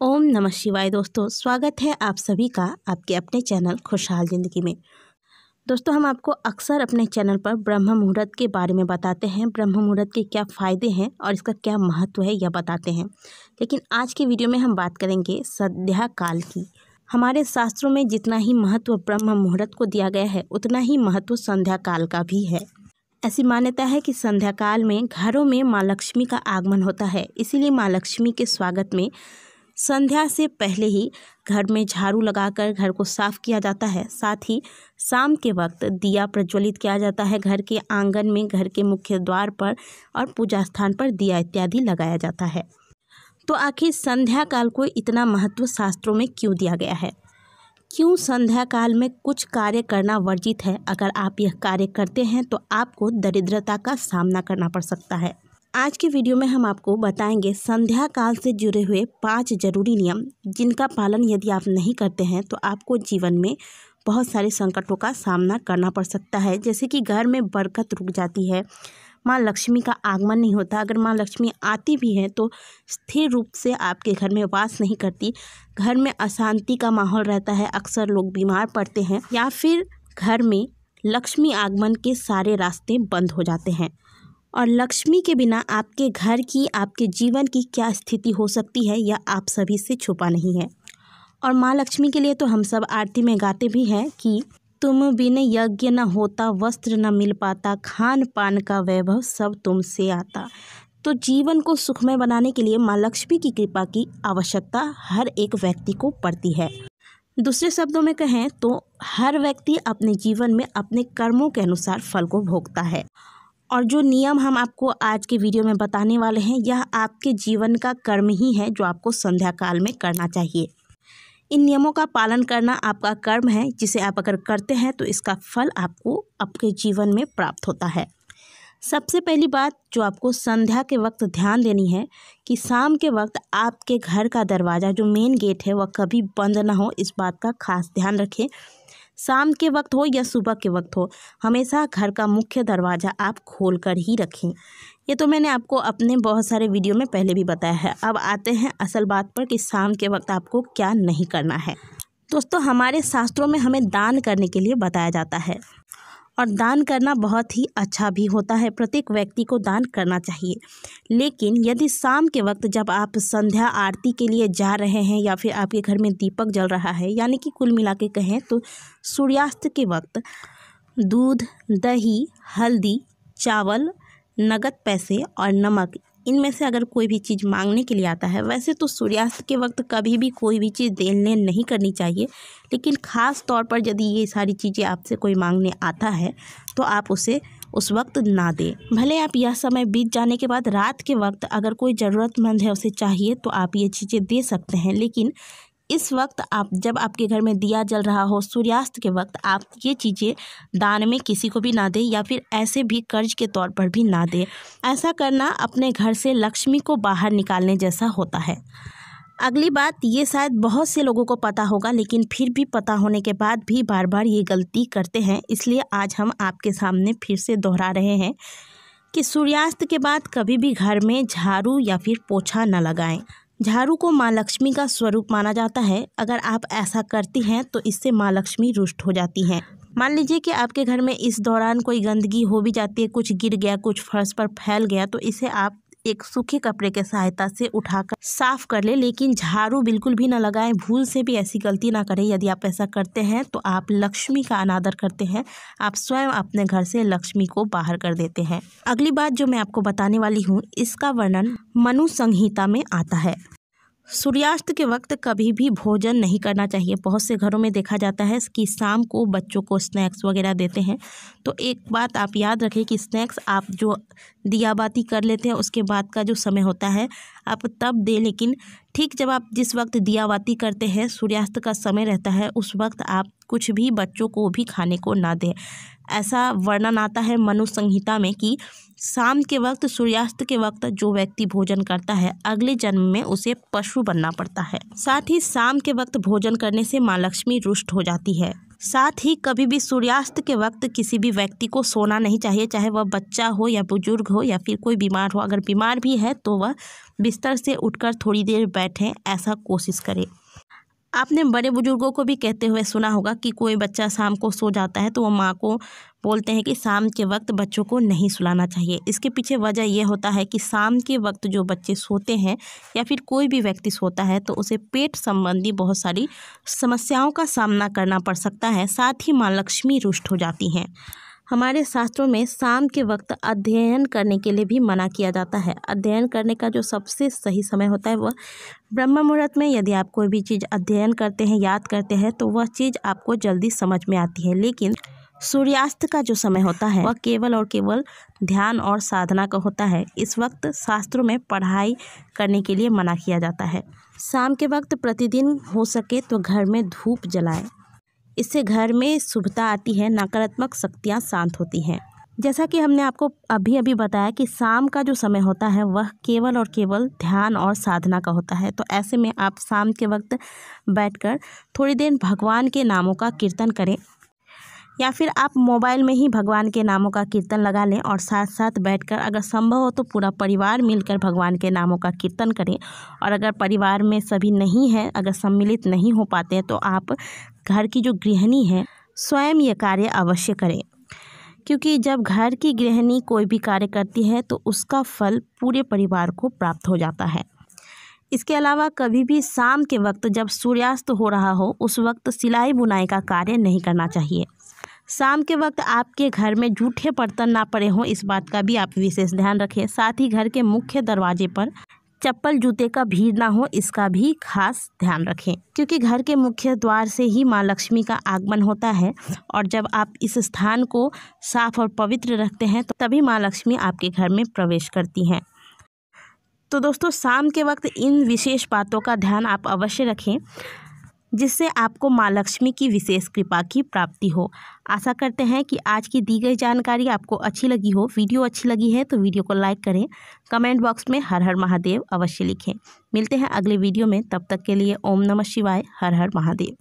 ओम नमः शिवाय। दोस्तों, स्वागत है आप सभी का आपके अपने चैनल खुशहाल ज़िंदगी में। दोस्तों, हम आपको अक्सर अपने चैनल पर ब्रह्म मुहूर्त के बारे में बताते हैं। ब्रह्म मुहूर्त के क्या फ़ायदे हैं और इसका क्या महत्व है यह बताते हैं। लेकिन आज की वीडियो में हम बात करेंगे संध्या काल की। हमारे शास्त्रों में जितना ही महत्व ब्रह्म मुहूर्त को दिया गया है, उतना ही महत्व संध्या काल का भी है। ऐसी मान्यता है कि संध्या काल में घरों में माँ लक्ष्मी का आगमन होता है। इसीलिए माँ लक्ष्मी के स्वागत में संध्या से पहले ही घर में झाड़ू लगाकर घर को साफ किया जाता है। साथ ही शाम के वक्त दिया प्रज्वलित किया जाता है। घर के आंगन में, घर के मुख्य द्वार पर और पूजा स्थान पर दिया इत्यादि लगाया जाता है। तो आखिर संध्या काल को इतना महत्व शास्त्रों में क्यों दिया गया है? क्यों संध्या काल में कुछ कार्य करना वर्जित है? अगर आप यह कार्य करते हैं तो आपको दरिद्रता का सामना करना पड़ सकता है। आज के वीडियो में हम आपको बताएंगे संध्या काल से जुड़े हुए 5 जरूरी नियम, जिनका पालन यदि आप नहीं करते हैं तो आपको जीवन में बहुत सारे संकटों का सामना करना पड़ सकता है। जैसे कि घर में बरकत रुक जाती है, माँ लक्ष्मी का आगमन नहीं होता। अगर माँ लक्ष्मी आती भी हैं तो स्थिर रूप से आपके घर में वास नहीं करती। घर में अशांति का माहौल रहता है। अक्सर लोग बीमार पड़ते हैं या फिर घर में लक्ष्मी आगमन के सारे रास्ते बंद हो जाते हैं। और लक्ष्मी के बिना आपके घर की, आपके जीवन की क्या स्थिति हो सकती है, यह आप सभी से छुपा नहीं है। और माँ लक्ष्मी के लिए तो हम सब आरती में गाते भी हैं कि तुम बिन यज्ञ न होता, वस्त्र न मिल पाता, खान पान का वैभव सब तुमसे आता। तो जीवन को सुखमय बनाने के लिए माँ लक्ष्मी की कृपा की आवश्यकता हर एक व्यक्ति को पड़ती है। दूसरे शब्दों में कहें तो हर व्यक्ति अपने जीवन में अपने कर्मों के अनुसार फल को भोगता है। और जो नियम हम आपको आज के वीडियो में बताने वाले हैं, यह आपके जीवन का कर्म ही है जो आपको संध्या काल में करना चाहिए। इन नियमों का पालन करना आपका कर्म है, जिसे आप अगर करते हैं तो इसका फल आपको आपके जीवन में प्राप्त होता है। सबसे पहली बात जो आपको संध्या के वक्त ध्यान देनी है कि शाम के वक्त आपके घर का दरवाज़ा, जो मेन गेट है, वह कभी बंद ना हो। इस बात का खास ध्यान रखें। शाम के वक्त हो या सुबह के वक्त हो, हमेशा घर का मुख्य दरवाज़ा आप खोल कर ही रखें। ये तो मैंने आपको अपने बहुत सारे वीडियो में पहले भी बताया है। अब आते हैं असल बात पर कि शाम के वक्त आपको क्या नहीं करना है। दोस्तों, हमारे शास्त्रों में हमें दान करने के लिए बताया जाता है और दान करना बहुत ही अच्छा भी होता है। प्रत्येक व्यक्ति को दान करना चाहिए। लेकिन यदि शाम के वक्त जब आप संध्या आरती के लिए जा रहे हैं या फिर आपके घर में दीपक जल रहा है, यानी कि कुल मिला के कहें तो सूर्यास्त के वक्त दूध, दही, हल्दी, चावल, नगद पैसे और नमक, इनमें से अगर कोई भी चीज़ मांगने के लिए आता है, वैसे तो सूर्यास्त के वक्त कभी भी कोई भी चीज़ देन लेन नहीं करनी चाहिए, लेकिन ख़ास तौर पर यदि ये सारी चीज़ें आपसे कोई मांगने आता है तो आप उसे उस वक्त ना दें। भले आप यह समय बीत जाने के बाद रात के वक्त अगर कोई ज़रूरतमंद है, उसे चाहिए, तो आप ये चीज़ें दे सकते हैं। लेकिन इस वक्त आप, जब आपके घर में दिया जल रहा हो, सूर्यास्त के वक्त, आप ये चीज़ें दान में किसी को भी ना दें या फिर ऐसे भी कर्ज के तौर पर भी ना दें। ऐसा करना अपने घर से लक्ष्मी को बाहर निकालने जैसा होता है। अगली बात, ये शायद बहुत से लोगों को पता होगा, लेकिन फिर भी पता होने के बाद भी बार बार ये गलती करते हैं। इसलिए आज हम आपके सामने फिर से दोहरा रहे हैं कि सूर्यास्त के बाद कभी भी घर में झाड़ू या फिर पोछा न लगाएं। झाड़ू को माँ लक्ष्मी का स्वरूप माना जाता है। अगर आप ऐसा करती हैं तो इससे माँ लक्ष्मी रुष्ट हो जाती हैं। मान लीजिए कि आपके घर में इस दौरान कोई गंदगी हो भी जाती है, कुछ गिर गया, कुछ फर्श पर फैल गया, तो इसे आप एक सूखे कपड़े के सहायता से उठाकर साफ कर ले, लेकिन झाड़ू बिल्कुल भी ना लगाएं। भूल से भी ऐसी गलती ना करें। यदि आप ऐसा करते हैं तो आप लक्ष्मी का अनादर करते हैं। आप स्वयं अपने घर से लक्ष्मी को बाहर कर देते हैं। अगली बात जो मैं आपको बताने वाली हूँ, इसका वर्णन मनु संहिता में आता है। सूर्यास्त के वक्त कभी भी भोजन नहीं करना चाहिए। बहुत से घरों में देखा जाता है कि शाम को बच्चों को स्नैक्स वगैरह देते हैं। तो एक बात आप याद रखें कि स्नैक्स आप जो दियाबाती कर लेते हैं उसके बाद का जो समय होता है आप तब दें, लेकिन ठीक जब आप जिस वक्त दियाबाती करते हैं, सूर्यास्त का समय रहता है, उस वक्त आप कुछ भी बच्चों को भी खाने को ना दें। ऐसा वर्णन आता है मनु संहिता में कि शाम के वक्त, सूर्यास्त के वक्त जो व्यक्ति भोजन करता है, अगले जन्म में उसे पशु बनना पड़ता है। साथ ही शाम के वक्त भोजन करने से माँ लक्ष्मी रुष्ट हो जाती है। साथ ही कभी भी सूर्यास्त के वक्त किसी भी व्यक्ति को सोना नहीं चाहिए, चाहे वह बच्चा हो या बुजुर्ग हो या फिर कोई बीमार हो। अगर बीमार भी है तो वह बिस्तर से उठकर थोड़ी देर बैठें, ऐसा कोशिश करें। आपने बड़े बुजुर्गों को भी कहते हुए सुना होगा कि कोई बच्चा शाम को सो जाता है तो वो माँ को बोलते हैं कि शाम के वक्त बच्चों को नहीं सुलाना चाहिए। इसके पीछे वजह ये होता है कि शाम के वक्त जो बच्चे सोते हैं या फिर कोई भी व्यक्ति सोता है तो उसे पेट संबंधी बहुत सारी समस्याओं का सामना करना पड़ सकता है, साथ ही माँ लक्ष्मी रुष्ट हो जाती हैं। हमारे शास्त्रों में शाम के वक्त अध्ययन करने के लिए भी मना किया जाता है। अध्ययन करने का जो सबसे सही समय होता है वह ब्रह्म मुहूर्त में। यदि आप कोई भी चीज़ अध्ययन करते हैं, याद करते हैं तो वह चीज़ आपको जल्दी समझ में आती है। लेकिन सूर्यास्त का जो समय होता है वह केवल और केवल ध्यान और साधना का होता है। इस वक्त शास्त्रों में पढ़ाई करने के लिए मना किया जाता है। शाम के वक्त प्रतिदिन हो सके तो घर में धूप जलाएं। इससे घर में शुभता आती है, नकारात्मक शक्तियाँ शांत होती हैं। जैसा कि हमने आपको अभी बताया कि शाम का जो समय होता है वह केवल और केवल ध्यान और साधना का होता है। तो ऐसे में आप शाम के वक्त बैठकर थोड़ी देर भगवान के नामों का कीर्तन करें, या फिर आप मोबाइल में ही भगवान के नामों का कीर्तन लगा लें और साथ साथ बैठकर अगर संभव हो तो पूरा परिवार मिलकर भगवान के नामों का कीर्तन करें। और अगर परिवार में सभी नहीं हैं, अगर सम्मिलित नहीं हो पाते हैं तो आप घर की जो गृहिणी है स्वयं ये कार्य अवश्य करें, क्योंकि जब घर की गृहिणी कोई भी कार्य करती है तो उसका फल पूरे परिवार को प्राप्त हो जाता है। इसके अलावा कभी भी शाम के वक्त जब सूर्यास्त हो रहा हो उस वक्त सिलाई बुनाई का कार्य नहीं करना चाहिए। शाम के वक्त आपके घर में जूठे बर्तन ना पड़े हों, इस बात का भी आप विशेष ध्यान रखें। साथ ही घर के मुख्य दरवाजे पर चप्पल जूते का भीड़ ना हो, इसका भी खास ध्यान रखें, क्योंकि घर के मुख्य द्वार से ही माँ लक्ष्मी का आगमन होता है और जब आप इस स्थान को साफ और पवित्र रखते हैं तो तभी माँ लक्ष्मी आपके घर में प्रवेश करती हैं। तो दोस्तों, शाम के वक्त इन विशेष बातों का ध्यान आप अवश्य रखें, जिससे आपको माँ लक्ष्मी की विशेष कृपा की प्राप्ति हो। आशा करते हैं कि आज की दी गई जानकारी आपको अच्छी लगी हो। वीडियो अच्छी लगी है तो वीडियो को लाइक करें, कमेंट बॉक्स में हर हर महादेव अवश्य लिखें। मिलते हैं अगले वीडियो में, तब तक के लिए ओम नमः शिवाय, हर हर महादेव।